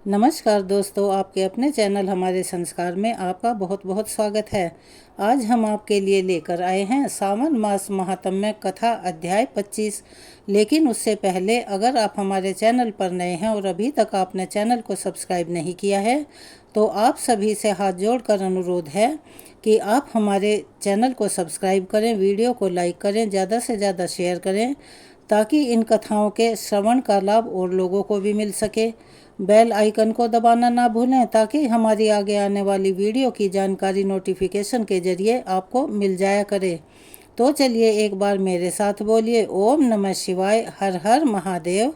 नमस्कार दोस्तों, आपके अपने चैनल हमारे संस्कार में आपका बहुत बहुत स्वागत है। आज हम आपके लिए लेकर आए हैं सावन मास महात्म्य कथा अध्याय 25। लेकिन उससे पहले अगर आप हमारे चैनल पर नए हैं और अभी तक आपने चैनल को सब्सक्राइब नहीं किया है तो आप सभी से हाथ जोड़कर अनुरोध है कि आप हमारे चैनल को सब्सक्राइब करें, वीडियो को लाइक करें, ज़्यादा से ज़्यादा शेयर करें ताकि इन कथाओं के श्रवण का लाभ और लोगों को भी मिल सके। बेल आइकन को दबाना ना भूलें ताकि हमारी आगे आने वाली वीडियो की जानकारी नोटिफिकेशन के जरिए आपको मिल जाया करे। तो चलिए एक बार मेरे साथ बोलिए, ओम नमः शिवाय, हर हर महादेव,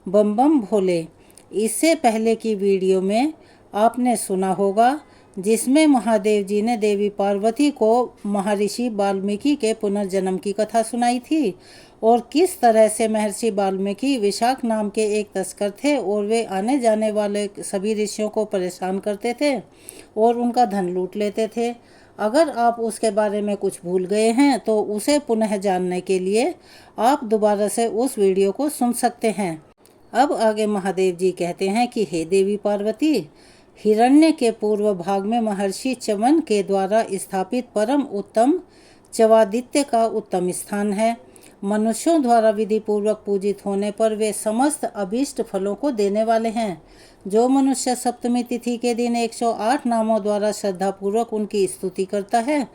बम बम भोले। इससे पहले की वीडियो में आपने सुना होगा जिसमें महादेव जी ने देवी पार्वती को महर्षि वाल्मीकि के पुनर्जन्म की कथा सुनाई थी और किस तरह से महर्षि वाल्मीकि विशाख नाम के एक तस्कर थे और वे आने जाने वाले सभी ऋषियों को परेशान करते थे और उनका धन लूट लेते थे। अगर आप उसके बारे में कुछ भूल गए हैं तो उसे पुनः जानने के लिए आप दोबारा से उस वीडियो को सुन सकते हैं। अब आगे महादेव जी कहते हैं कि हे देवी पार्वती, हिरण्य के पूर्व भाग में महर्षि च्यवन के द्वारा स्थापित परम उत्तम च्यवादित्य का उत्तम स्थान है। मनुष्यों द्वारा विधि पूर्वक पूजित होने पर वे समस्त अभीष्ट फलों को देने वाले हैं। जो मनुष्य सप्तमी तिथि के दिन 108 नामों द्वारा श्रद्धा पूर्वक उनकी स्तुति करता है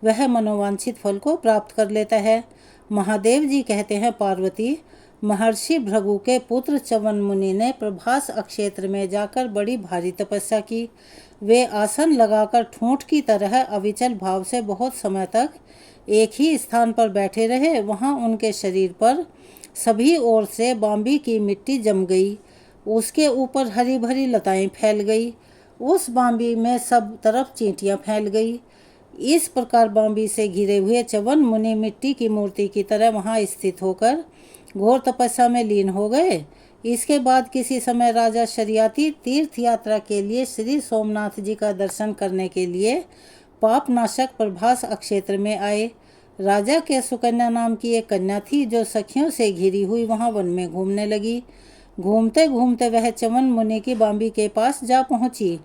वह मनोवांछित फल को प्राप्त कर लेता है। महादेव जी कहते हैं, पार्वती, महर्षि भृगु के पुत्र च्यवन मुनि ने प्रभास क्षेत्र में जाकर बड़ी भारी तपस्या की। वे आसन लगाकर ठूंठ की तरह अविचल भाव से बहुत समय तक एक ही स्थान पर बैठे रहे। वहां उनके शरीर पर सभी ओर से बांबी की मिट्टी जम गई, उसके ऊपर हरी भरी लताएं फैल गई, उस बांबी में सब तरफ चींटियां फैल गई। इस प्रकार बांबी से घिरे हुए च्यवन मुनि मिट्टी की मूर्ति की तरह वहां स्थित होकर घोर तपस्या में लीन हो गए। इसके बाद किसी समय राजा शरियाती तीर्थ यात्रा के लिए श्री सोमनाथ जी का दर्शन करने के लिए पापनाशक प्रभास क्षेत्र में आए। राजा के सुकन्या नाम की एक कन्या थी जो सखियों से घिरी हुई वहां वन में घूमने लगी। घूमते घूमते वह च्यवन मुनि की बांबी के पास जा पहुंची।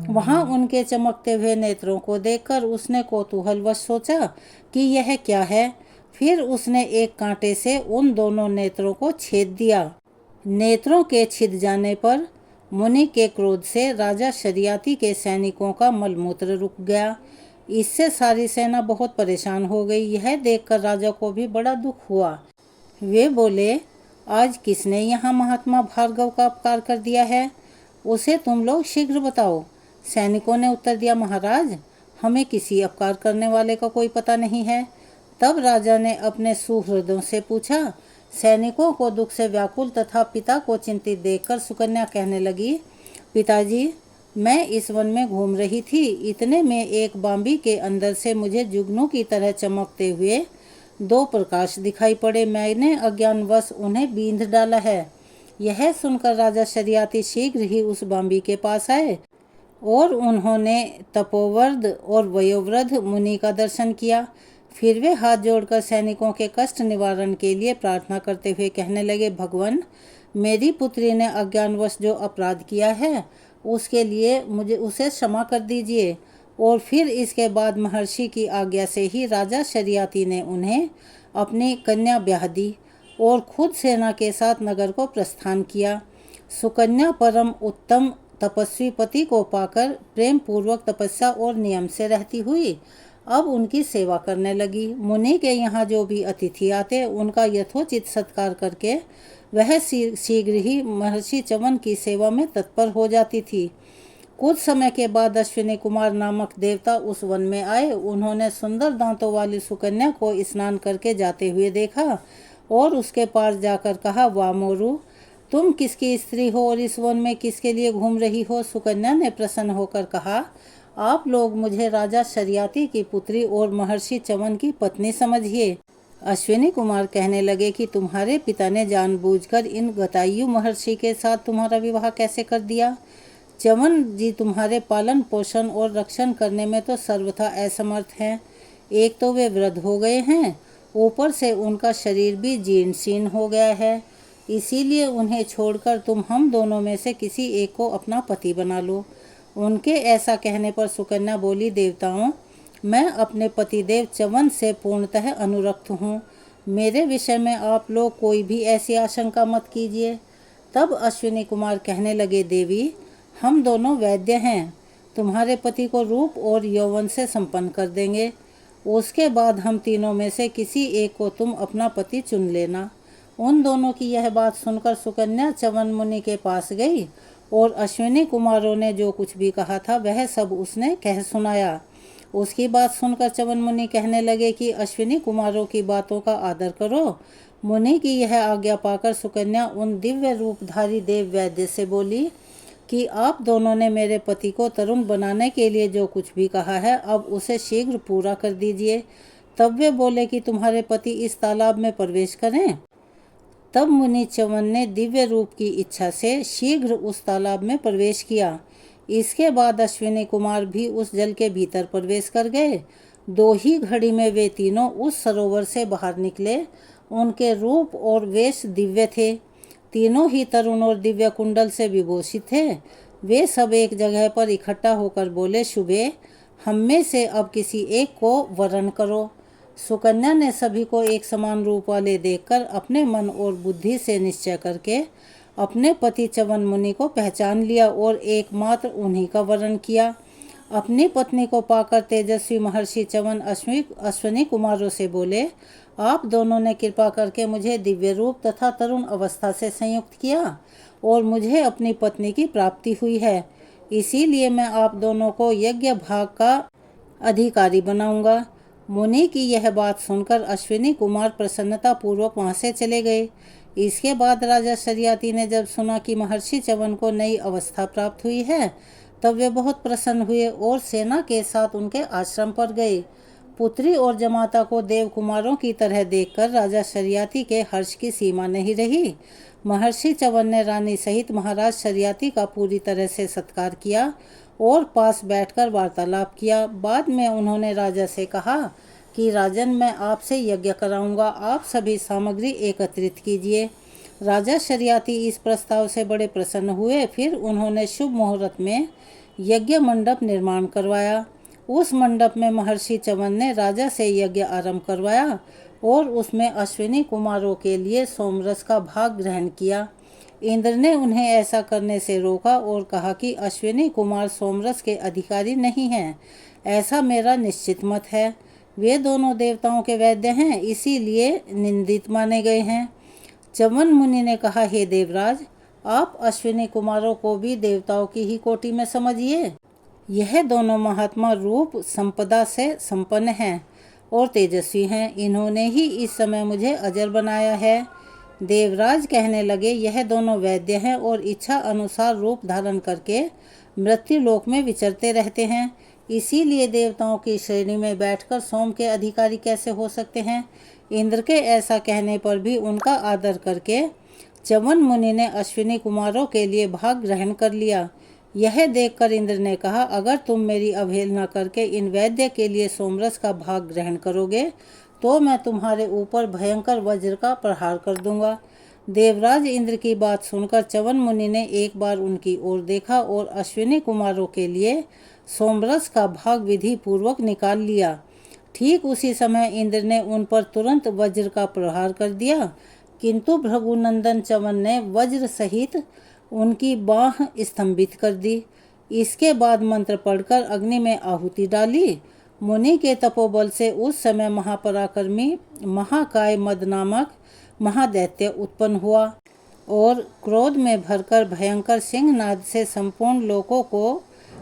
वहां उनके चमकते हुए नेत्रों को देखकर उसने कौतूहलवश सोचा कि यह क्या है। फिर उसने एक कांटे से उन दोनों नेत्रों को छेद दिया। नेत्रों के छिद जाने पर मुनि के क्रोध से राजा शरियाती के सैनिकों का मलमूत्र रुक गया। इससे सारी सेना बहुत परेशान हो गई। यह देखकर राजा को भी बड़ा दुख हुआ। वे बोले, आज किसने यहाँ महात्मा भार्गव का अपकार कर दिया है, उसे तुम लोग शीघ्र बताओ। सैनिकों ने उत्तर दिया, महाराज, हमें किसी अपकार करने वाले का कोई पता नहीं है। तब राजा ने अपने सुहृदों से पूछा। सैनिकों को दुख से व्याकुल तथा पिता को चिंतित देखकर सुकन्या कहने लगी, पिताजी, मैं इस वन में घूम रही थी, इतने में एक बांबी के अंदर से मुझे जुगनू की तरह चमकते हुए दो प्रकाश दिखाई पड़े। मैंने अज्ञानवश उन्हें बींध डाला है। यह सुनकर राजा शरियाती शीघ्र ही उस बांबी के पास आए और उन्होंने तपोवर्ध और वयोवृद्ध मुनि का दर्शन किया। फिर वे हाथ जोड़कर सैनिकों के कष्ट निवारण के लिए प्रार्थना करते हुए कहने लगे, भगवान, मेरी पुत्री ने अज्ञानवश जो अपराध किया है उसके लिए मुझे उसे क्षमा कर दीजिए। और फिर इसके बाद महर्षि की आज्ञा से ही राजा शरियाती ने उन्हें अपनी कन्या ब्याह दी और खुद सेना के साथ नगर को प्रस्थान किया। सुकन्या परम उत्तम तपस्वी पति को पाकर प्रेम पूर्वक तपस्या और नियम से रहती हुई अब उनकी सेवा करने लगी। मुनि के यहाँ जो भी अतिथि आते उनका यथोचित सत्कार करके वह शीघ्र ही महर्षि च्यवन की सेवा में तत्पर हो जाती थी। कुछ समय के बाद अश्विनी कुमार नामक देवता उस वन में आए। उन्होंने सुंदर दांतों वाली सुकन्या को स्नान करके जाते हुए देखा और उसके पास जाकर कहा, वाह मोरू, तुम किसकी स्त्री हो और इस वन में किसके लिए घूम रही हो। सुकन्या ने प्रसन्न होकर कहा, आप लोग मुझे राजा शरियाती की पुत्री और महर्षि च्यवन की पत्नी समझिए। अश्विनी कुमार कहने लगे कि तुम्हारे पिता ने जानबूझकर इन गतायु महर्षि के साथ तुम्हारा विवाह कैसे कर दिया। च्यवन जी तुम्हारे पालन पोषण और रक्षण करने में तो सर्वथा असमर्थ हैं। एक तो वे वृद्ध हो गए हैं, ऊपर से उनका शरीर भी जीर्ण शीर्ण हो गया है। इसीलिए उन्हें छोड़कर तुम हम दोनों में से किसी एक को अपना पति बना लो। उनके ऐसा कहने पर सुकन्या बोली, देवताओं, मैं अपने पतिदेव च्यवन से पूर्णतः अनुरक्त हूँ। मेरे विषय में आप लोग कोई भी ऐसी आशंका मत कीजिए। तब अश्विनी कुमार कहने लगे, देवी, हम दोनों वैद्य हैं, तुम्हारे पति को रूप और यौवन से संपन्न कर देंगे। उसके बाद हम तीनों में से किसी एक को तुम अपना पति चुन लेना। उन दोनों की यह बात सुनकर सुकन्या च्यवन मुनि के पास गई और अश्विनी कुमारों ने जो कुछ भी कहा था वह सब उसने कह सुनाया। उसकी बात सुनकर च्यवन मुनि कहने लगे कि अश्विनी कुमारों की बातों का आदर करो। मुनि की यह आज्ञा पाकर सुकन्या उन दिव्य रूपधारी देव वैद्य से बोली कि आप दोनों ने मेरे पति को तरुण बनाने के लिए जो कुछ भी कहा है, अब उसे शीघ्र पूरा कर दीजिए। तब वे बोले कि तुम्हारे पति इस तालाब में प्रवेश करें। तब मुनि च्यवन ने दिव्य रूप की इच्छा से शीघ्र उस तालाब में प्रवेश किया। इसके बाद अश्विनी कुमार भी उस जल के भीतर प्रवेश कर गए। 2 ही घड़ी में वे तीनों उस सरोवर से बाहर निकले। उनके रूप और वेश दिव्य थे। तीनों ही तरुण और दिव्य कुंडल से विभूषित थे। वे सब एक जगह पर इकट्ठा होकर बोले, शुभे, हम में से अब किसी एक को वरण करो। सुकन्या ने सभी को एक समान रूप वाले देखकर अपने मन और बुद्धि से निश्चय करके अपने पति च्यवन मुनि को पहचान लिया और एकमात्र उन्हीं का वरण किया। अपनी पत्नी को पाकर तेजस्वी महर्षि च्यवन अश्विनी कुमारों से बोले, आप दोनों ने कृपा करके मुझे दिव्य रूप तथा तरुण अवस्था से संयुक्त किया और मुझे अपनी पत्नी की प्राप्ति हुई है। इसीलिए मैं आप दोनों को यज्ञ भाग का अधिकारी बनाऊंगा। मुनि की यह बात सुनकर अश्विनी कुमार प्रसन्नता पूर्वक वहां से चले गए। इसके बाद राजा शर्याती ने जब सुना कि महर्षि च्यवन को नई अवस्था प्राप्त हुई है, तब वे बहुत प्रसन्न हुए और सेना के साथ उनके आश्रम पर गए। पुत्री और जमाता को देव कुमारों की तरह देखकर राजा शर्याती के हर्ष की सीमा नहीं रही। महर्षि च्यवन ने रानी सहित महाराज शर्याती का पूरी तरह से सत्कार किया और पास बैठकर वार्तालाप किया। बाद में उन्होंने राजा से कहा कि राजन, मैं आपसे यज्ञ कराऊंगा, आप सभी सामग्री एकत्रित कीजिए। राजा शर्याती इस प्रस्ताव से बड़े प्रसन्न हुए। फिर उन्होंने शुभ मुहूर्त में यज्ञ मंडप निर्माण करवाया। उस मंडप में महर्षि च्यवन ने राजा से यज्ञ आरंभ करवाया और उसमें अश्विनी कुमारों के लिए सोमरस का भाग ग्रहण किया। इंद्र ने उन्हें ऐसा करने से रोका और कहा कि अश्विनी कुमार सोमरस के अधिकारी नहीं हैं, ऐसा मेरा निश्चित मत है। वे दोनों देवताओं के वैद्य हैं, इसीलिए निंदित माने गए हैं। च्यवन मुनि ने कहा, हे देवराज, आप अश्विनी कुमारों को भी देवताओं की ही कोटि में समझिए। यह दोनों महात्मा रूप संपदा से संपन्न हैं और तेजस्वी हैं। इन्होंने ही इस समय मुझे अजर बनाया है। देवराज कहने लगे, यह दोनों वैद्य हैं और इच्छा अनुसार रूप धारण करके मृत्यु लोक में विचरते रहते हैं। इसीलिए देवताओं की श्रेणी में बैठकर सोम के अधिकारी कैसे हो सकते हैं। इंद्र के ऐसा कहने पर भी उनका आदर करके च्यवन मुनि ने अश्विनी कुमारों के लिए भाग ग्रहण कर लिया। यह देखकर इंद्र ने कहा, अगर तुम मेरी अवहेलना करके इन वैद्य के लिए सोमरस का भाग ग्रहण करोगे तो मैं तुम्हारे ऊपर भयंकर वज्र का प्रहार कर दूंगा। देवराज इंद्र की बात सुनकर च्यवन मुनि ने एक बार उनकी ओर देखा और अश्विनी कुमारों के लिए सोमरस का भाग विधि पूर्वक निकाल लिया। ठीक उसी समय इंद्र ने उन पर तुरंत वज्र का प्रहार कर दिया, किंतु भृगुनंदन च्यवन ने वज्र सहित उनकी बाह स्तंभित कर दी। इसके बाद मंत्र पढ़कर अग्नि में आहुति डाली। मुनि के तपोबल से उस समय महापराक्रमी महाकाय मद नामक महादैत्य उत्पन्न हुआ और क्रोध में भरकर भयंकर सिंहनाद से संपूर्ण लोकों को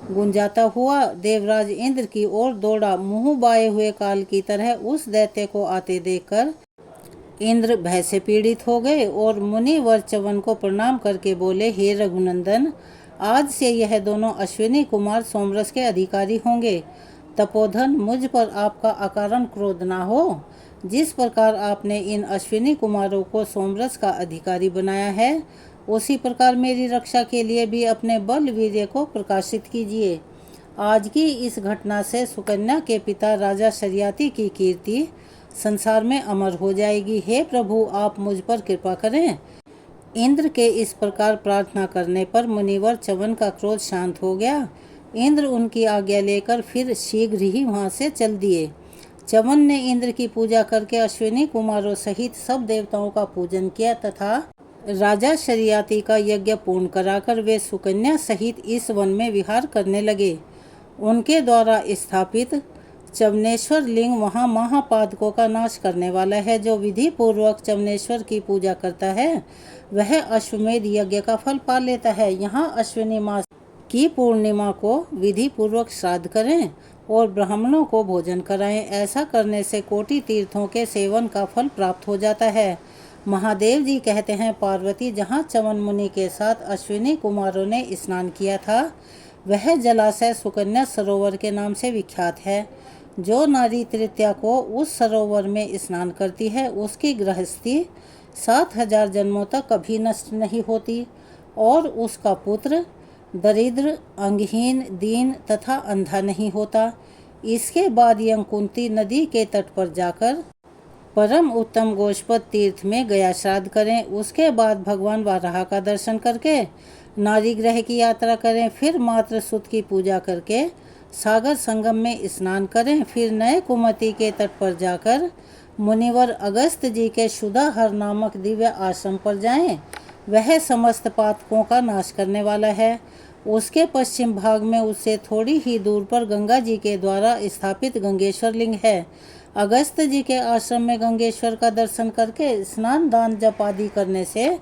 गुंजाता हुआ देवराज इंद्र की ओर दौड़ा। मुंह बाए हुए काल की तरह उस दैत्य को आते देखकर इंद्र भय से पीड़ित हो गए और मुनि वर च्यवन को प्रणाम करके बोले, हे रघुनंदन, आज से यह दोनों अश्विनी कुमार सोमरस के अधिकारी होंगे। तपोधन, मुझ पर आपका अकारण क्रोध ना हो। जिस प्रकार आपने इन अश्विनी कुमारों को सोमरस का अधिकारी बनाया है, उसी प्रकार मेरी रक्षा के लिए भी अपने बल वीर्य को प्रकाशित कीजिए। आज की इस घटना से सुकन्या के पिता राजा शर्याती की कीर्ति संसार में अमर हो जाएगी। हे प्रभु, आप मुझ पर कृपा करें। इंद्र के इस प्रकार प्रार्थना करने पर मुनिवर च्यवन का क्रोध शांत हो गया। इंद्र उनकी आज्ञा लेकर फिर शीघ्र ही वहां से चल दिए। च्यवन ने इंद्र की पूजा करके अश्विनी कुमारों सहित सब देवताओं का पूजन किया तथा राजा शरियाती का यज्ञ पूर्ण कराकर वे सुकन्या सहित इस वन में विहार करने लगे। उनके द्वारा स्थापित च्यवनेश्वर लिंग वहाँ महापातकों का नाश करने वाला है। जो विधि पूर्वक च्यवनेश्वर की पूजा करता है वह अश्वमेध यज्ञ का फल पा लेता है। यहाँ अश्विनी मास की पूर्णिमा को विधि पूर्वक श्राद्ध करें और ब्राह्मणों को भोजन कराएं। ऐसा करने से कोटि तीर्थों के सेवन का फल प्राप्त हो जाता है। महादेव जी कहते हैं, पार्वती जहाँ च्यवन मुनि के साथ अश्विनी कुमारों ने स्नान किया था वह जलाशय सुकन्या सरोवर के नाम से विख्यात है। जो नारी तृतीया को उस सरोवर में स्नान करती है उसकी गृहस्थी 7000 जन्मों तक कभी नष्ट नहीं होती और उसका पुत्र दरिद्र, अंगहीन, दीन तथा अंधा नहीं होता। इसके बाद यमकुंती नदी के तट पर जाकर परम उत्तम गोष्पद तीर्थ में गया श्राद्ध करें। उसके बाद भगवान वाराह का दर्शन करके नारी ग्रह की यात्रा करें। फिर मातृ सुत की पूजा करके सागर संगम में स्नान करें। फिर नए कुमति के तट पर जाकर मुनिवर अगस्त जी के शुदाहर नामक दिव्य आश्रम पर जाएं। वह समस्त पातकों का नाश करने वाला है। उसके पश्चिम भाग में उससे थोड़ी ही दूर पर गंगा जी के द्वारा स्थापित गंगेश्वर लिंग है। अगस्त जी के आश्रम में गंगेश्वर का दर्शन करके स्नान, दान, जप आदि करने से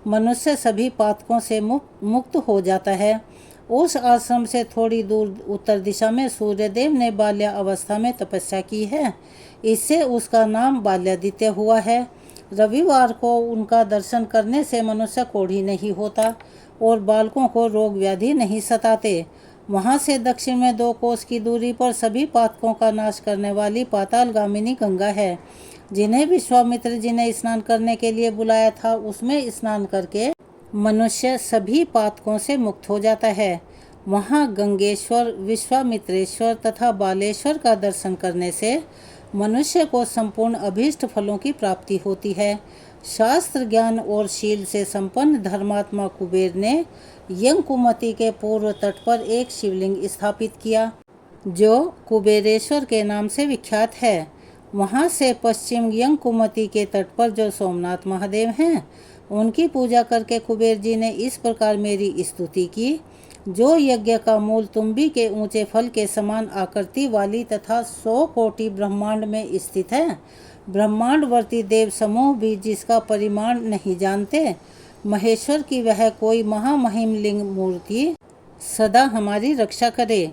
मनुष्य सभी पातकों से मुक्त हो जाता है। उस आश्रम से थोड़ी दूर उत्तर दिशा में सूर्यदेव ने बाल्य अवस्था में तपस्या की है। इससे उसका नाम बाल्यादित्य हुआ है। रविवार को उनका दर्शन करने से मनुष्य कोढ़ी नहीं होता और बालकों को रोग व्याधि नहीं सताते। वहाँ से दक्षिण में 2 कोस की दूरी पर सभी पातकों का नाश करने वाली पातालगामिनी गंगा है। जिन्हें विश्वामित्र जी ने स्नान करने के लिए बुलाया था उसमें स्नान करके मनुष्य सभी पातकों से मुक्त हो जाता है। वहाँ गंगेश्वर, विश्वामित्रेश्वर तथा बालेश्वर का दर्शन करने से मनुष्य को संपूर्ण अभीष्ट फलों की प्राप्ति होती है। शास्त्र ज्ञान और शील से संपन्न धर्मात्मा कुबेर ने यमकुमति के पूर्व तट पर एक शिवलिंग स्थापित किया जो कुबेरेश्वर के नाम से विख्यात है। वहाँ से पश्चिम यमकुमति के तट पर जो सोमनाथ महादेव हैं उनकी पूजा करके कुबेर जी ने इस प्रकार मेरी स्तुति की, जो यज्ञ का मूल तुम्बी के ऊंचे फल के समान आकृति वाली तथा 100 कोटि ब्रह्मांड में स्थित है। ब्रह्मांडवर्ती देव समूह भी जिसका परिमाण नहीं जानते, महेश्वर की वह कोई महामहिम लिंग मूर्ति सदा हमारी रक्षा करे।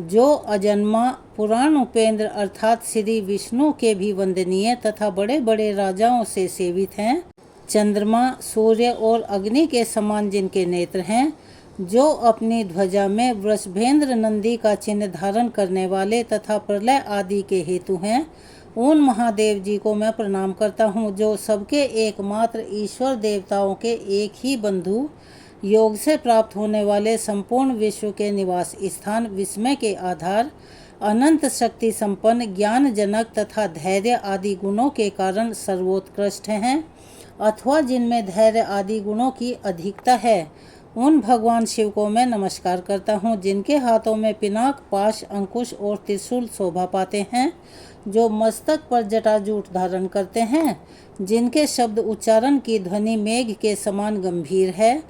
जो अजन्मा पुराण उपेंद्र अर्थात श्री विष्णु के भी वंदनीय तथा बड़े बड़े राजाओं से सेवित हैं। चंद्रमा, सूर्य और अग्नि के समान जिनके नेत्र हैं, जो अपनी ध्वजा में वृषभेंद्र नंदी का चिन्ह धारण करने वाले तथा प्रलय आदि के हेतु हैं, उन महादेव जी को मैं प्रणाम करता हूँ। जो सबके एकमात्र ईश्वर देवताओं के एक ही बंधु, योग से प्राप्त होने वाले संपूर्ण विश्व के निवास स्थान, विस्मय के आधार, अनंत शक्ति संपन्न, ज्ञान जनक तथा धैर्य आदि गुणों के कारण सर्वोत्कृष्ट हैं, अथवा जिनमें धैर्य आदि गुणों की अधिकता है, उन भगवान शिव को मैं नमस्कार करता हूँ। जिनके हाथों में पिनाक, पाश, अंकुश और त्रिशूल शोभा पाते हैं, जो मस्तक पर जटाजूट धारण करते हैं, जिनके शब्द उच्चारण की ध्वनि मेघ के समान गंभीर है,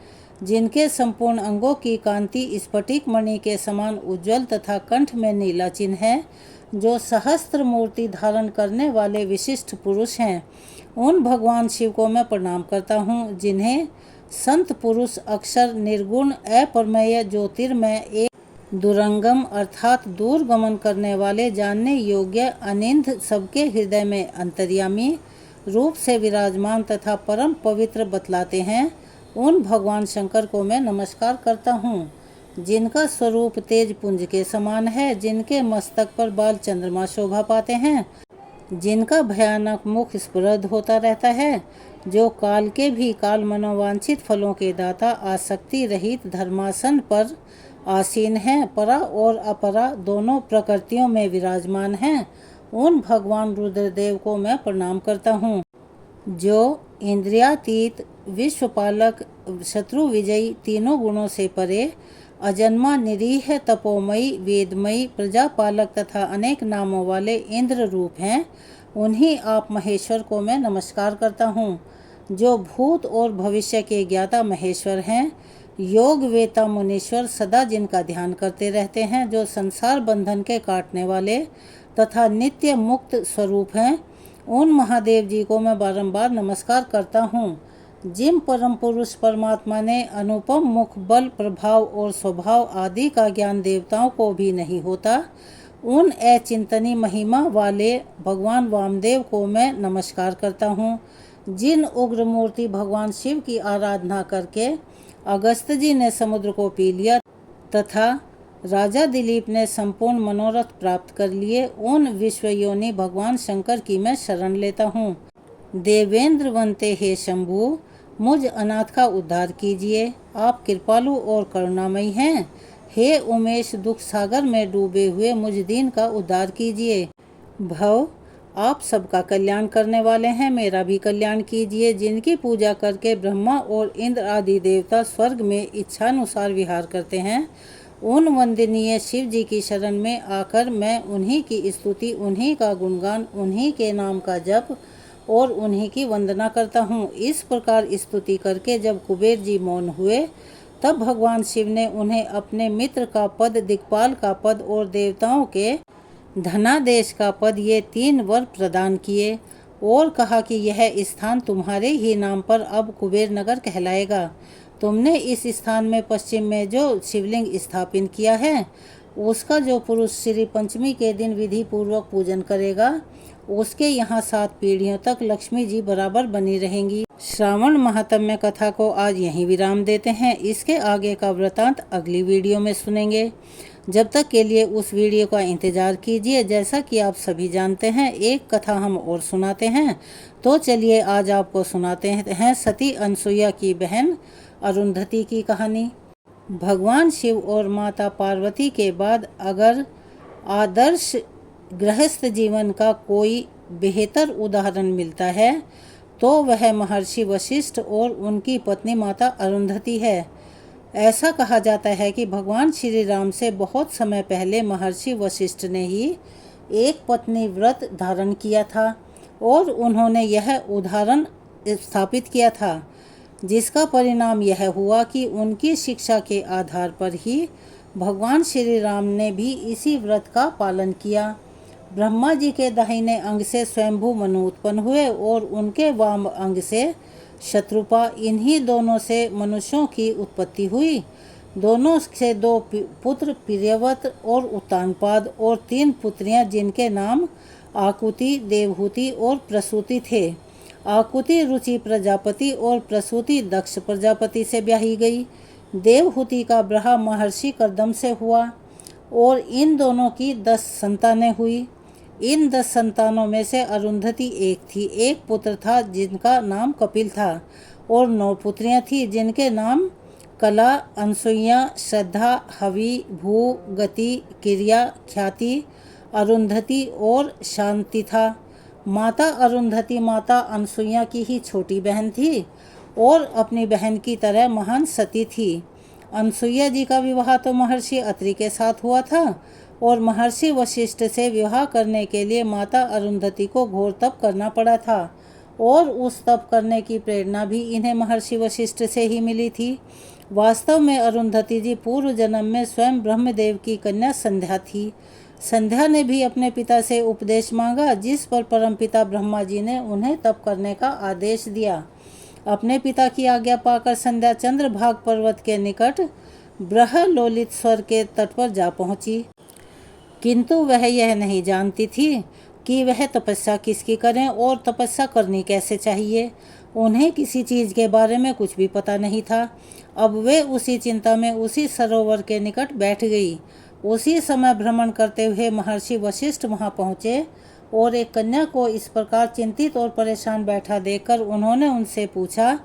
जिनके संपूर्ण अंगों की कांति स्फटिक मणि के समान उज्जवल तथा कंठ में नीला चिन्ह है, जो सहस्त्र मूर्ति धारण करने वाले विशिष्ट पुरुष हैं, उन भगवान शिव को मैं प्रणाम करता हूँ। जिन्हें संत पुरुष अक्षर, निर्गुण, अप्रमेय, ज्योतिर्मय, एक दुरंगम अर्थात दूर गमन करने वाले, जानने योग्य, अनिंद, सबके हृदय में अंतर्यामी रूप से विराजमान तथा परम पवित्र बतलाते हैं, उन भगवान शंकर को मैं नमस्कार करता हूँ। जिनका स्वरूप तेज पुंज के समान है, जिनके मस्तक पर बाल चंद्रमा शोभा पाते हैं, जिनका भयानक मुख स्फुरद होता रहता है, जो काल के भी काल मनोवांछित फलों के दाता, आसक्ति रहित धर्मासन पर आसीन हैं, परा और अपरा दोनों प्रकृतियों में विराजमान हैं, उन भगवान रुद्रदेव को मैं प्रणाम करता हूँ। जो इंद्रियातीत, विश्वपालक, शत्रु विजयी, तीनों गुणों से परे, अजन्मा, निरीह, तपोमयी, वेदमयी, प्रजापालक तथा अनेक नामों वाले इंद्र रूप हैं, उन्हीं आप महेश्वर को मैं नमस्कार करता हूँ, जो भूत और भविष्य के ज्ञाता महेश्वर हैं, योग वेता मुनीश्वर, सदा जिनका ध्यान करते रहते हैं, जो संसार बंधन के काटने वाले तथा नित्य मुक्त स्वरूप हैं, उन महादेव जी को मैं बारंबार नमस्कार करता हूँ, जिन परम पुरुष परमात्मा ने अनुपम मुख, बल, प्रभाव और स्वभाव आदि का ज्ञान देवताओं को भी नहीं होता, उन अचिंतनीय महिमा वाले भगवान वामदेव को मैं नमस्कार करता हूँ, जिन उग्र मूर्ति भगवान शिव की आराधना करके अगस्त जी ने समुद्र को पी लिया तथा राजा दिलीप ने संपूर्ण मनोरथ प्राप्त कर लिए, उन विश्वयोनि भगवान शंकर की मैं शरण लेता हूँ। देवेंद्र वंते हे शंभु, मुझ अनाथ का उद्धार कीजिए, आप कृपालु और करुणामयी हैं। हे उमेश, दुख सागर में डूबे हुए मुझ दीन का उद्धार कीजिए। भव, आप सबका कल्याण करने वाले हैं, मेरा भी कल्याण कीजिए। जिनकी पूजा करके ब्रह्मा और इंद्र आदि देवता स्वर्ग में इच्छानुसार विहार करते हैं, उन वंदनीय शिव जी की शरण में आकर मैं उन्हीं की स्तुति, उन्हीं का गुणगान, उन्हीं के नाम का जप और उन्हीं की वंदना करता हूँ। इस प्रकार स्तुति करके जब कुबेर जी मौन हुए, तब भगवान शिव ने उन्हें अपने मित्र का पद, दिक्पाल का पद और देवताओं के धनादेश का पद, ये 3 वर प्रदान किए और कहा कि यह स्थान तुम्हारे ही नाम पर अब कुबेर नगर कहलाएगा। तुमने इस स्थान में पश्चिम में जो शिवलिंग स्थापित किया है, उसका जो पुरुष श्री पंचमी के दिन विधि पूर्वक पूजन करेगा, उसके यहाँ 7 पीढ़ियों तक लक्ष्मी जी बराबर बनी रहेंगी। श्रावण महात्म्य कथा को आज यहीं विराम देते हैं। इसके आगे का वृतांत अगली वीडियो में सुनेंगे। जब तक के लिए उस वीडियो का इंतजार कीजिए। जैसा कि आप सभी जानते हैं, एक कथा हम और सुनाते हैं, तो चलिए आज आपको सुनाते हैं सती अनसुईया की बहन अरुंधति की कहानी। भगवान शिव और माता पार्वती के बाद अगर आदर्श गृहस्थ जीवन का कोई बेहतर उदाहरण मिलता है, तो वह महर्षि वशिष्ठ और उनकी पत्नी माता अरुंधति है। ऐसा कहा जाता है कि भगवान श्री राम से बहुत समय पहले महर्षि वशिष्ठ ने ही एक पत्नी व्रत धारण किया था और उन्होंने यह उदाहरण स्थापित किया था, जिसका परिणाम यह हुआ कि उनकी शिक्षा के आधार पर ही भगवान श्री राम ने भी इसी व्रत का पालन किया। ब्रह्मा जी के दाहिने अंग से स्वयंभू मनु उत्पन्न हुए और उनके वाम अंग से शत्रुपा। इन्हीं दोनों से मनुष्यों की उत्पत्ति हुई। दोनों से 2 पुत्र प्रियव्रत और उत्तानपाद और 3 पुत्रियां, जिनके नाम आकुति, देवहूति और प्रसूति थे। आकुति रुचि प्रजापति और प्रसूति दक्ष प्रजापति से ब्याही गई। देवहूति का ब्याह महर्षि कर्दम से हुआ और इन दोनों की 10 संतानें हुई। इन 10 संतानों में से अरुंधति एक थी। एक पुत्र था जिनका नाम कपिल था और 9 पुत्रियां थी, जिनके नाम कला, अनसुईया, श्रद्धा, हवि, भू, गति, क्रिया, ख्याति, अरुंधति और शांति था। माता अरुंधति माता अनसुईया की ही छोटी बहन थी और अपनी बहन की तरह महान सती थी। अनसुईया जी का विवाह तो महर्षि अत्रि के साथ हुआ था और महर्षि वशिष्ठ से विवाह करने के लिए माता अरुंधति को घोर तप करना पड़ा था और उस तप करने की प्रेरणा भी इन्हें महर्षि वशिष्ठ से ही मिली थी। वास्तव में अरुंधति जी पूर्व जन्म में स्वयं ब्रह्मदेव की कन्या संध्या थी। संध्या ने भी अपने पिता से उपदेश मांगा, जिस पर परमपिता ब्रह्मा जी ने उन्हें तप करने का आदेश दिया। अपने पिता की आज्ञा पाकर संध्या चंद्रभाग पर्वत के निकट बृहलोलित स्वर के तट पर जा पहुंची, किंतु वह यह नहीं जानती थी कि वह तपस्या किसकी करें और तपस्या करनी कैसे चाहिए। उन्हें किसी चीज़ के बारे में कुछ भी पता नहीं था। अब वे उसी चिंता में उसी सरोवर के निकट बैठ गई। उसी समय भ्रमण करते हुए महर्षि वशिष्ठ वहां पहुँचे और एक कन्या को इस प्रकार चिंतित और परेशान बैठा देखकर उन्होंने उनसे पूछा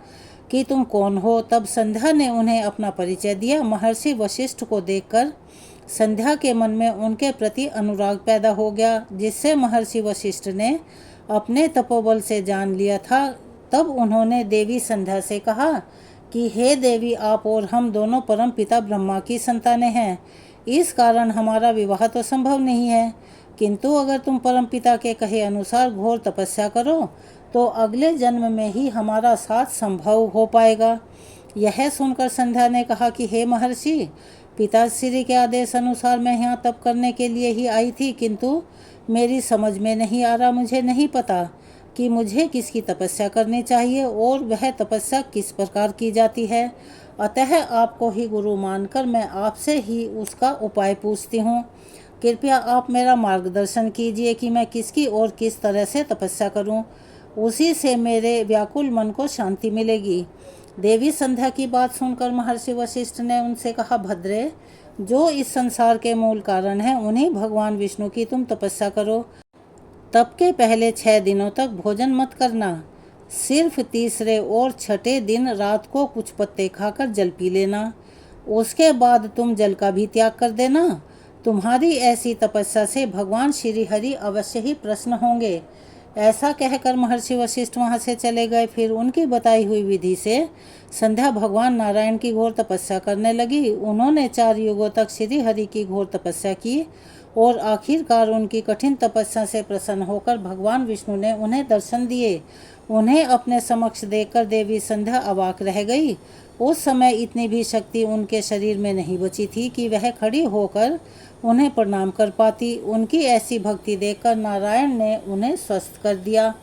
कि तुम कौन हो। तब संध्या ने उन्हें अपना परिचय दिया। महर्षि वशिष्ठ को देखकर संध्या के मन में उनके प्रति अनुराग पैदा हो गया, जिससे महर्षि वशिष्ठ ने अपने तपोबल से जान लिया था तब उन्होंने देवी संध्या से कहा कि हे देवी, आप और हम दोनों परम पिता ब्रह्मा की संतानें हैं, इस कारण हमारा विवाह तो संभव नहीं है, किंतु अगर तुम परम पिता के कहे अनुसार घोर तपस्या करो तो अगले जन्म में ही हमारा साथ संभव हो पाएगा। यह सुनकर संध्या ने कहा कि हे महर्षि, पिताश्री के आदेश अनुसार मैं यहाँ तप करने के लिए ही आई थी, किंतु मेरी समझ में नहीं आ रहा, मुझे नहीं पता कि मुझे किसकी तपस्या करनी चाहिए और वह तपस्या किस प्रकार की जाती है। अतः आपको ही गुरु मानकर मैं आपसे ही उसका उपाय पूछती हूँ। कृपया आप मेरा मार्गदर्शन कीजिए कि मैं किसकी और किस तरह से तपस्या करूँ, उसी से मेरे व्याकुल मन को शांति मिलेगी। देवी संध्या की बात सुनकर महर्षि वशिष्ठ ने उनसे कहा, भद्रे, जो इस संसार के मूल कारण है उन्हीं भगवान विष्णु की तुम तपस्या करो। तप के पहले 6 दिनों तक भोजन मत करना, सिर्फ तीसरे और छठे दिन रात को कुछ पत्ते खाकर जल पी लेना, उसके बाद तुम जल का भी त्याग कर देना। तुम्हारी ऐसी तपस्या से भगवान श्री हरि अवश्य ही प्रसन्न होंगे। ऐसा कहकर महर्षि वशिष्ठ वहाँ से चले गए। फिर उनकी बताई हुई विधि से संध्या भगवान नारायण की घोर तपस्या करने लगी। उन्होंने 4 युगों तक श्री हरि की घोर तपस्या की और आखिरकार उनकी कठिन तपस्या से प्रसन्न होकर भगवान विष्णु ने उन्हें दर्शन दिए। उन्हें अपने समक्ष देखकर देवी संध्या अवाक रह गई। उस समय इतनी भी शक्ति उनके शरीर में नहीं बची थी कि वह खड़ी होकर उन्हें प्रणाम कर पाती। उनकी ऐसी भक्ति देखकर नारायण ने उन्हें स्वस्थ कर दिया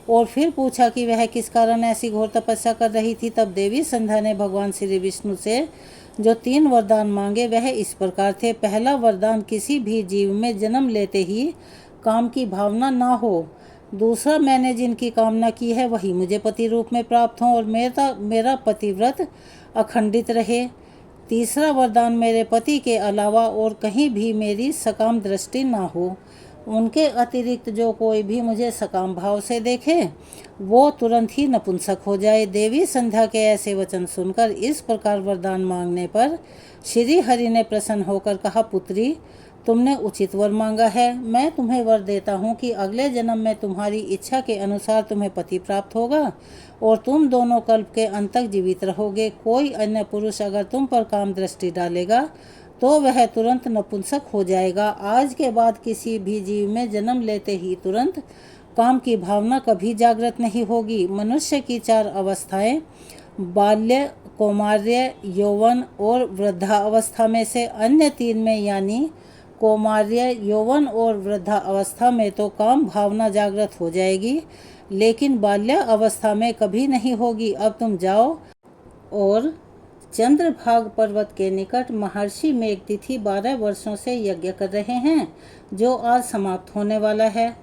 और फिर पूछा कि वह किस कारण ऐसी घोर तपस्या कर रही थी। तब देवी संध्या ने भगवान श्री विष्णु से जो 3 वरदान मांगे वह इस प्रकार थे। पहला वरदान, किसी भी जीव में जन्म लेते ही काम की भावना ना हो। दूसरा, मैंने जिनकी कामना की है वही मुझे पति रूप में प्राप्त हो और मेरा पतिव्रत अखंडित रहे। तीसरा वरदान, मेरे पति के अलावा और कहीं भी मेरी सकाम दृष्टि ना हो। उनके अतिरिक्त जो कोई भी मुझे सकाम भाव से देखे वो तुरंत ही नपुंसक हो जाए। देवी संध्या के ऐसे वचन सुनकर इस प्रकार वरदान मांगने पर श्री हरि ने प्रसन्न होकर कहा, पुत्री, तुमने उचित वर मांगा है। मैं तुम्हें वर देता हूँ कि अगले जन्म में तुम्हारी इच्छा के अनुसार तुम्हें पति प्राप्त होगा और तुम दोनों कल्प के अंत तक जीवित रहोगे। कोई अन्य पुरुष अगर तुम पर काम दृष्टि डालेगा तो वह तुरंत नपुंसक हो जाएगा। आज के बाद किसी भी जीव में जन्म लेते ही तुरंत काम की भावना कभी जागृत नहीं होगी। मनुष्य की 4 अवस्थाएं बाल्य, कौमार्य, यौवन और वृद्धावस्था में से अन्य 3 में यानी कौमार्य, यौवन और वृद्धा अवस्था में तो काम भावना जागृत हो जाएगी, लेकिन बाल्य अवस्था में कभी नहीं होगी। अब तुम जाओ और चंद्रभाग पर्वत के निकट महर्षि मेघतिथि 12 वर्षों से यज्ञ कर रहे हैं, जो आज समाप्त होने वाला है।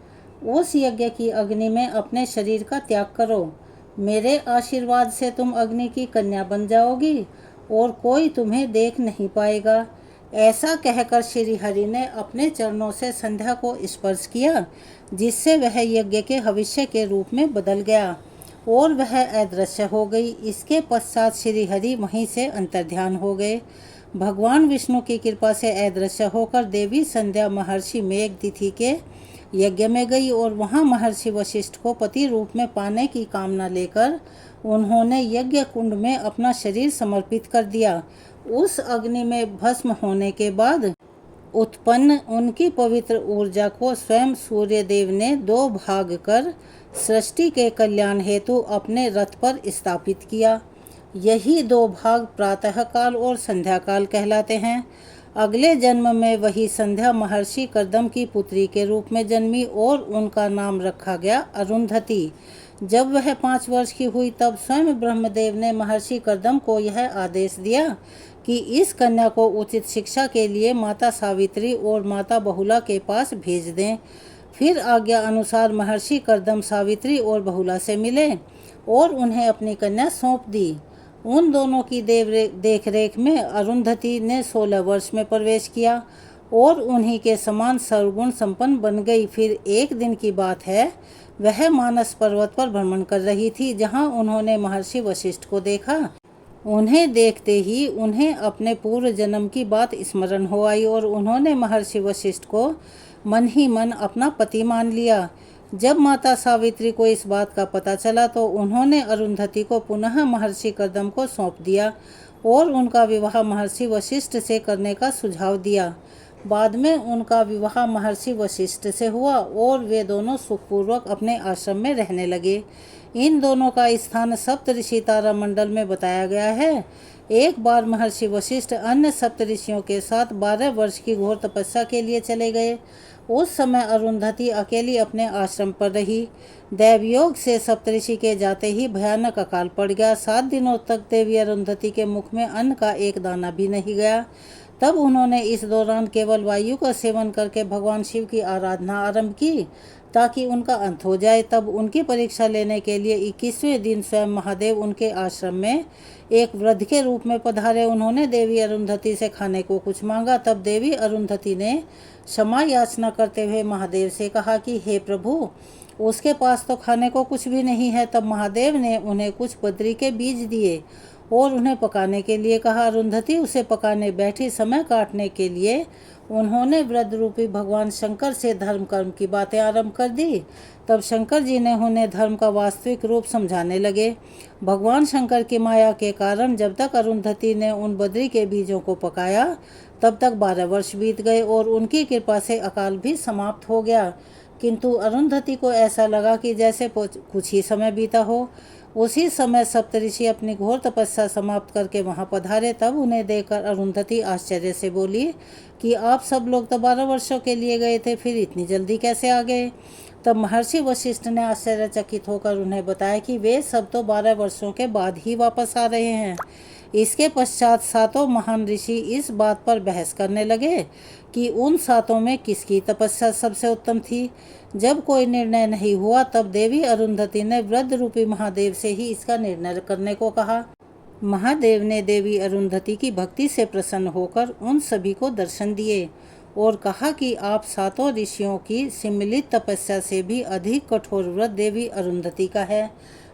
उस यज्ञ की अग्नि में अपने शरीर का त्याग करो। मेरे आशीर्वाद से तुम अग्नि की कन्या बन जाओगी और कोई तुम्हें देख नहीं पाएगा। ऐसा कहकर श्री हरि ने अपने चरणों से संध्या को स्पर्श किया, जिससे वह यज्ञ के हविष्य के रूप में बदल गया और वह अदृश्य हो गई। इसके पश्चात श्री हरि वहीं से अंतर्ध्यान हो गए। भगवान विष्णु की कृपा से अदृश्य होकर देवी संध्या महर्षि मेघतिथि के यज्ञ में गई और वहां महर्षि वशिष्ठ को पति रूप में पाने की कामना लेकर उन्होंने यज्ञ कुंड में अपना शरीर समर्पित कर दिया। उस अग्नि में भस्म होने के बाद उत्पन्न उनकी पवित्र ऊर्जा को स्वयं सूर्य देव ने 2 भाग कर सृष्टि के कल्याण हेतु अपने रथ पर स्थापित किया। यही 2 भाग प्रातः काल और संध्या काल कहलाते हैं। अगले जन्म में वही संध्या महर्षि कर्दम की पुत्री के रूप में जन्मी और उनका नाम रखा गया अरुंधति। जब वह 5 वर्ष की हुई तब स्वयं ब्रह्मदेव ने महर्षि कर्दम को यह आदेश दिया कि इस कन्या को उचित शिक्षा के लिए माता सावित्री और माता बहुला के पास भेज दें। फिर आज्ञा अनुसार महर्षि कर्दम सावित्री और बहुला से मिले और उन्हें अपनी कन्या सौंप दी। उन दोनों की देखरेख में अरुंधति ने 16 वर्ष में प्रवेश किया और उन्हीं के समान सर्वगुण संपन्न बन गई। फिर एक दिन की बात है, वह मानस पर्वत पर भ्रमण कर रही थी, जहां उन्होंने महर्षि वशिष्ठ को देखा। उन्हें देखते ही उन्हें अपने पूर्व जन्म की बात स्मरण हो आई और उन्होंने महर्षि वशिष्ठ को मन ही मन अपना पति मान लिया। जब माता सावित्री को इस बात का पता चला तो उन्होंने अरुंधति को पुनः महर्षि कर्दम को सौंप दिया और उनका विवाह महर्षि वशिष्ठ से करने का सुझाव दिया। बाद में उनका विवाह महर्षि वशिष्ठ से हुआ और वे दोनों सुखपूर्वक अपने आश्रम में रहने लगे। इन दोनों का स्थान सप्तऋषि तारामंडल में बताया गया है। एक बार महर्षि वशिष्ठ अन्य सप्तऋषियों के साथ 12 वर्ष की घोर तपस्या के लिए चले गए। उस समय अरुंधति अकेली अपने आश्रम पर रही। दैवयोग से सप्तऋषि के जाते ही भयानक अकाल पड़ गया। 7 दिनों तक देवी अरुंधति के मुख में अन्न का एक दाना भी नहीं गया। तब उन्होंने इस दौरान केवल वायु का सेवन करके भगवान शिव की आराधना आरंभ की ताकि उनका अंत हो जाए। तब उनकी परीक्षा लेने के लिए 21वें दिन स्वयं महादेव उनके आश्रम में एक वृद्ध के रूप में पधारे। उन्होंने देवी अरुंधति से खाने को कुछ मांगा। तब देवी अरुंधति ने क्षमा याचना करते हुए महादेव से कहा कि हे प्रभु, उसके पास तो खाने को कुछ भी नहीं है। तब महादेव ने उन्हें कुछ बद्री के बीज दिए और उन्हें पकाने के लिए कहा। अरुंधति उसे पकाने बैठी। समय काटने के लिए उन्होंने वृद्ध रूपी भगवान शंकर से धर्म कर्म की बातें आरंभ कर दी। तब शंकर जी ने उन्हें धर्म का वास्तविक रूप समझाने लगे। भगवान शंकर की माया के कारण जब तक अरुंधति ने उन बद्री के बीजों को पकाया तब तक 12 वर्ष बीत गए और उनकी कृपा से अकाल भी समाप्त हो गया। किंतु अरुंधति को ऐसा लगा कि जैसे कुछ ही समय बीता हो। उसी समय सप्तऋषि अपनी घोर तपस्या समाप्त करके वहां पधारे। तब उन्हें देखकर अरुंधति आश्चर्य से बोली कि आप सब लोग तो 12 वर्षों के लिए गए थे, फिर इतनी जल्दी कैसे आ गए? तब महर्षि वशिष्ठ ने आश्चर्यचकित होकर उन्हें बताया कि वे सब तो 12 वर्षों के बाद ही वापस आ रहे हैं। इसके पश्चात 7 महान ऋषि इस बात पर बहस करने लगे कि उन 7 में किसकी तपस्या सबसे उत्तम थी। जब कोई निर्णय नहीं हुआ तब देवी अरुंधति ने वृद्ध रूपी महादेव से ही इसका निर्णय करने को कहा। महादेव ने देवी अरुंधति की भक्ति से प्रसन्न होकर उन सभी को दर्शन दिए और कहा कि आप 7 ऋषियों की सम्मिलित तपस्या से भी अधिक कठोर व्रत देवी अरुंधति का है।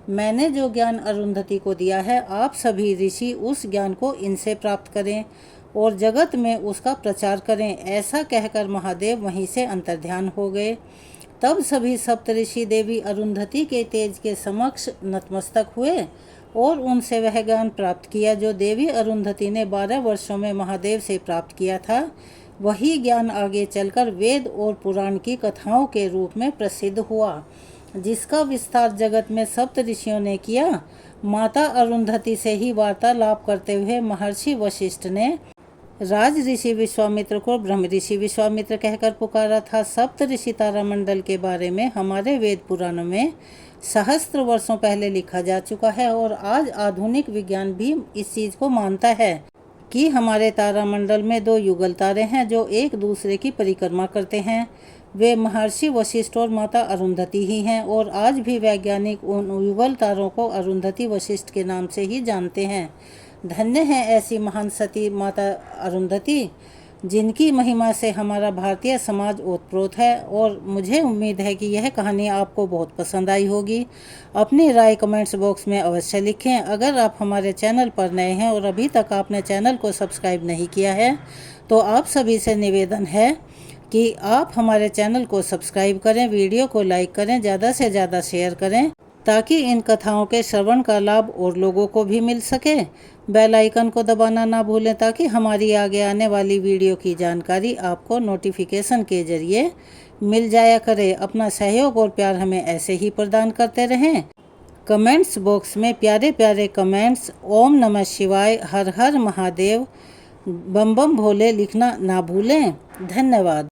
मैंने जो ज्ञान अरुंधति को दिया है, आप सभी ऋषि उस ज्ञान को इनसे प्राप्त करें और जगत में उसका प्रचार करें। ऐसा कहकर महादेव वहीं से अंतर्ध्यान हो गए। तब सभी सप्तऋषि देवी अरुंधति के तेज के समक्ष नतमस्तक हुए और उनसे वह ज्ञान प्राप्त किया जो देवी अरुंधति ने 12 वर्षों में महादेव से प्राप्त किया था। वही ज्ञान आगे चलकर वेद और पुराण की कथाओं के रूप में प्रसिद्ध हुआ, जिसका विस्तार जगत में सप्तऋषियों ने किया। माता अरुंधति से ही वार्तालाप करते हुए महर्षि वशिष्ठ ने राज ऋषि विश्वामित्र को ब्रह्म ऋषि विश्वामित्र कहकर पुकारा था। सप्तऋषि तारामंडल के बारे में हमारे वेद पुराणों में सहस्त्र वर्षों पहले लिखा जा चुका है और आज आधुनिक विज्ञान भी इस चीज को मानता है कि हमारे तारामंडल में 2 युगल तारे हैं जो एक दूसरे की परिक्रमा करते हैं। वे महर्षि वशिष्ठ और माता अरुंधति ही हैं और आज भी वैज्ञानिक उन युगल तारों को अरुंधति वशिष्ठ के नाम से ही जानते हैं। धन्य है ऐसी महान सती माता अरुंधति, जिनकी महिमा से हमारा भारतीय समाज ओतप्रोत है। और मुझे उम्मीद है कि यह कहानी आपको बहुत पसंद आई होगी। अपनी राय कमेंट्स बॉक्स में अवश्य लिखें। अगर आप हमारे चैनल पर नए हैं और अभी तक आपने चैनल को सब्सक्राइब नहीं किया है तो आप सभी से निवेदन है कि आप हमारे चैनल को सब्सक्राइब करें, वीडियो को लाइक करें, ज़्यादा से ज़्यादा शेयर करें ताकि इन कथाओं के श्रवण का लाभ और लोगों को भी मिल सके। बेल आइकन को दबाना ना भूलें ताकि हमारी आगे आने वाली वीडियो की जानकारी आपको नोटिफिकेशन के जरिए मिल जाया करे। अपना सहयोग और प्यार हमें ऐसे ही प्रदान करते रहें। कमेंट्स बॉक्स में प्यारे प्यारे कमेंट्स ओम नमः शिवाय, हर हर महादेव, बम बम भोले लिखना ना भूलें। धन्यवाद।